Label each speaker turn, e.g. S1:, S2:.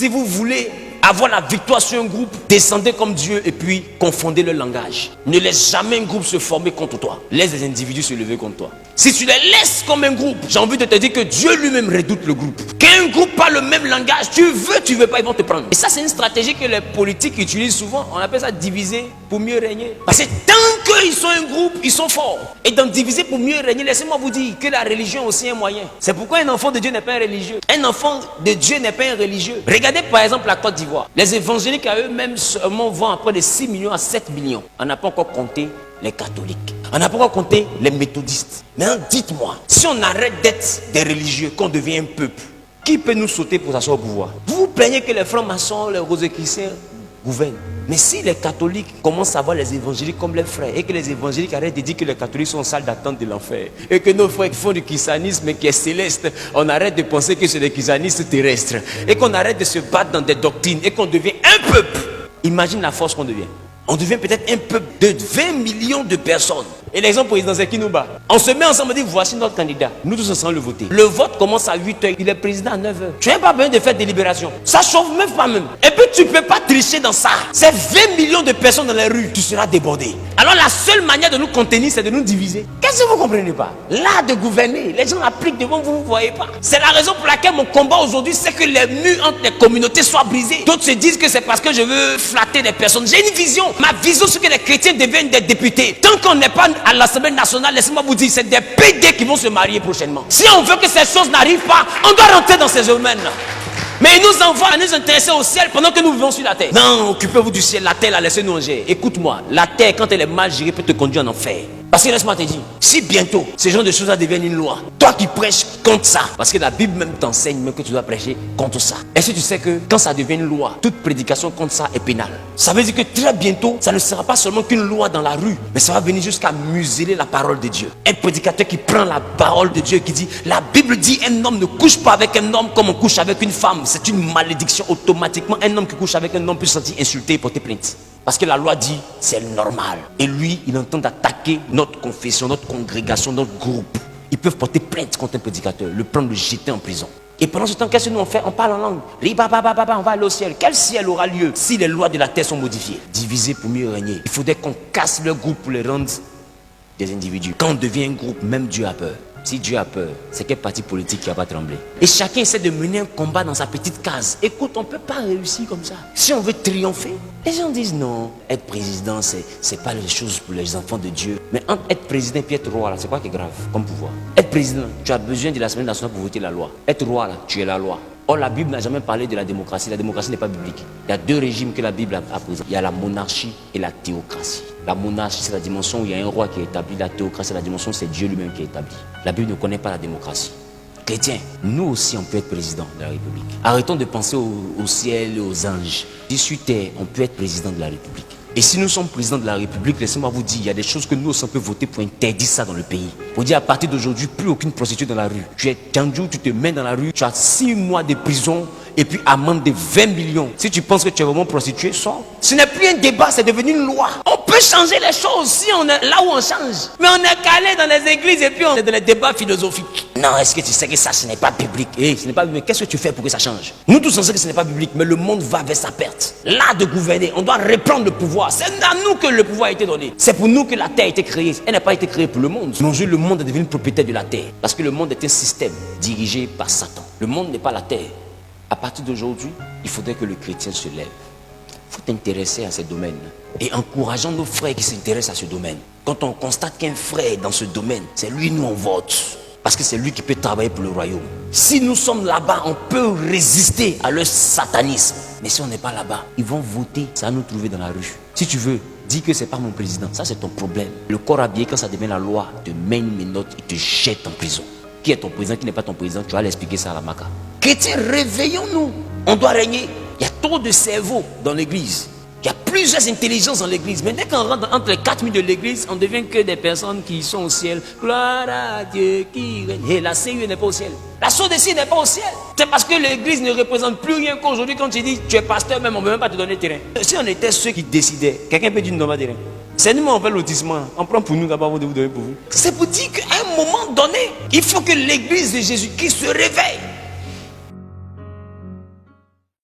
S1: Si vous voulez avoir la victoire sur un groupe, descendez comme Dieu et puis confondez le langage. Ne laisse jamais un groupe se former contre toi. Laisse les individus se lever contre toi. Si tu les laisses comme un groupe, j'ai envie de te dire que Dieu lui-même redoute le groupe. Quand un groupe parle le même langage, tu veux pas, ils vont te prendre. Et ça, c'est une stratégie que les politiques utilisent souvent. On appelle ça diviser pour mieux régner. Parce que tant qu'ils sont un groupe, ils sont forts. Et dans diviser pour mieux régner, laissez-moi vous dire que la religion aussi est un moyen. C'est pourquoi un enfant de Dieu n'est pas un religieux. Un enfant de Dieu n'est pas un religieux. Regardez par exemple la Côte d'Ivoire. Les évangéliques à eux-mêmes seulement vont après de 6 millions à 7 millions. On n'a pas encore compté les catholiques. On n'a pas encore compté les méthodistes. Maintenant, dites-moi, si on arrête d'être des religieux, qu'on devient un peuple, qui peut nous sauter pour s'asseoir au pouvoir? Vous vous plaignez que les francs-maçons, les rosicruciens gouvernent. Mais si les catholiques commencent à voir les évangéliques comme leurs frères et que les évangéliques arrêtent de dire que les catholiques sont en salle d'attente de l'enfer et que nos frères font du christianisme qui est céleste, on arrête de penser que c'est des christianistes terrestres et qu'on arrête de se battre dans des doctrines et qu'on devient un peuple. Imagine la force qu'on devient. On devient peut-être un peuple de 20 millions de personnes. Et l'exemple président, c'est qui nous bat? On se met ensemble et dit voici notre candidat. Nous tous ensemble le voter. Le vote commence à 8h. Il est président à 9h. Tu n'as pas besoin de faire délibération. Ça chauffe même pas même. Et puis tu ne peux pas tricher dans ça. C'est 20 millions de personnes dans les rues. Tu seras débordé. Alors la seule manière de nous contenir, c'est de nous diviser. Qu'est-ce que vous ne comprenez pas? L'art de gouverner, les gens appliquent devant vous, vous ne voyez pas. C'est la raison pour laquelle mon combat aujourd'hui, c'est que les murs entre les communautés soient brisés. D'autres se disent que c'est parce que je veux flatter des personnes. J'ai une vision. Ma vision, c'est que les chrétiens deviennent des députés. Tant qu'on n'est pas à l'Assemblée nationale, laissez-moi vous dire, c'est des PD qui vont se marier prochainement. Si on veut que ces choses n'arrivent pas, on doit rentrer dans ces domaines-là. Mais ils nous envoient à nous intéresser au ciel pendant que nous vivons sur la terre. Non, occupez-vous du ciel, la terre, laissez-nous en gérer. Écoute-moi, la terre, quand elle est mal gérée, peut te conduire en enfer. Parce que laisse-moi te dire, si bientôt ces genres de choses deviennent une loi, toi qui prêches contre ça, parce que la Bible même t'enseigne même que tu dois prêcher contre ça. Est-ce que tu sais que quand ça devient une loi, toute prédication contre ça est pénale? Ça veut dire que très bientôt, ça ne sera pas seulement qu'une loi dans la rue, mais ça va venir jusqu'à museler la parole de Dieu. Un prédicateur qui prend la parole de Dieu et qui dit, la Bible dit un homme ne couche pas avec un homme comme on couche avec une femme. C'est une malédiction automatiquement. Un homme qui couche avec un homme peut se sentir insulté et porter plainte. Parce que la loi dit, c'est normal. Et lui, il entend d'attaquer notre confession, notre congrégation, notre groupe. Ils peuvent porter plainte contre un prédicateur, le prendre, le jeter en prison. Et pendant ce temps, qu'est-ce que nous on fait? On parle en langue. On va aller au ciel. Quel ciel aura lieu si les lois de la terre sont modifiées? Diviser pour mieux régner. Il faudrait qu'on casse le groupe pour les rendre des individus. Quand on devient un groupe, même Dieu a peur. Si Dieu a peur, c'est quel parti politique qui va pas trembler? Et chacun essaie de mener un combat dans sa petite case. Écoute, on ne peut pas réussir comme ça. Si on veut triompher, les gens disent non, être président, c'est pas les choses pour les enfants de Dieu. Mais entre être président et être roi, c'est quoi qui est grave comme pouvoir? Être président, tu as besoin de l'Assemblée nationale pour voter la loi. Être roi, là, tu es la loi. Or, la Bible n'a jamais parlé de la démocratie. La démocratie n'est pas biblique. Il y a deux régimes que la Bible a présentés. Il y a la monarchie et la théocratie. La monarchie, c'est la dimension où il y a un roi qui est établi. La théocratie, c'est la dimension où c'est Dieu lui-même qui est établi. La Bible ne connaît pas la démocratie. Chrétiens, nous aussi, on peut être président de la République. Arrêtons de penser au ciel et aux anges. Sur terre, on peut être président de la République. Et si nous sommes présidents de la République, laissez-moi vous dire, il y a des choses que nous aussi on peut voter pour interdire ça dans le pays. Pour dire à partir d'aujourd'hui, plus aucune prostituée dans la rue. Tu es tendu, tu te mets dans la rue, tu as 6 mois de prison et puis amende de 20 millions. Si tu penses que tu es vraiment prostituée, sors. Ce n'est plus un débat, c'est devenu une loi. On peut changer les choses si on est là où on change. Mais on est calé dans les églises et puis on est dans les débats philosophiques. Non, est-ce que tu sais que ça, ce n'est pas biblique? Ce n'est pas biblique. Qu'est-ce que tu fais pour que ça change? Nous tous on sait que ce n'est pas biblique, mais le monde va vers sa perte. Là de gouverner, on doit reprendre le pouvoir. C'est à nous que le pouvoir a été donné. C'est pour nous que la terre a été créée. Elle n'a pas été créée pour le monde. Mais aujourd'hui, le monde est devenu propriétaire de la terre. Parce que le monde est un système dirigé par Satan. Le monde n'est pas la terre. À partir d'aujourd'hui, il faudrait que le chrétien se lève. Il faut t'intéresser à ces domaines. Et encourageons nos frères qui s'intéressent à ce domaine. Quand on constate qu'un frère est dans ce domaine, c'est lui nous on vote. Parce que c'est lui qui peut travailler pour le royaume. Si nous sommes là-bas, on peut résister à leur satanisme. Mais si on n'est pas là-bas, ils vont voter. Ça va nous trouver dans la rue. Si tu veux, dis que c'est pas mon président. Ça, c'est ton problème. Le corps habillé, quand ça devient la loi, te met une menotte, il te jette en prison. Qui est ton président, qui n'est pas ton président? Tu vas l'expliquer ça à la Maca. Chrétiens, réveillons-nous. On doit régner. Il y a trop de cerveaux dans l'église. Il y a plusieurs intelligences dans l'église. Mais dès qu'on rentre entre les 4000 de l'église, on devient que des personnes qui sont au ciel. Gloire à Dieu qui règne. Et la CU n'est pas au ciel. La Sodécie n'est pas au ciel. C'est parce que l'église ne représente plus rien qu'aujourd'hui. Quand tu dis tu es pasteur, même on ne veut même pas te donner le terrain. Si on était ceux qui décidaient, quelqu'un peut dire non, pas terrain. C'est nous, on fait lotissement. On prend pour nous d'abord de vous donner pour vous. C'est pour dire qu'à un moment donné, il faut que l'église de Jésus-Christ se réveille.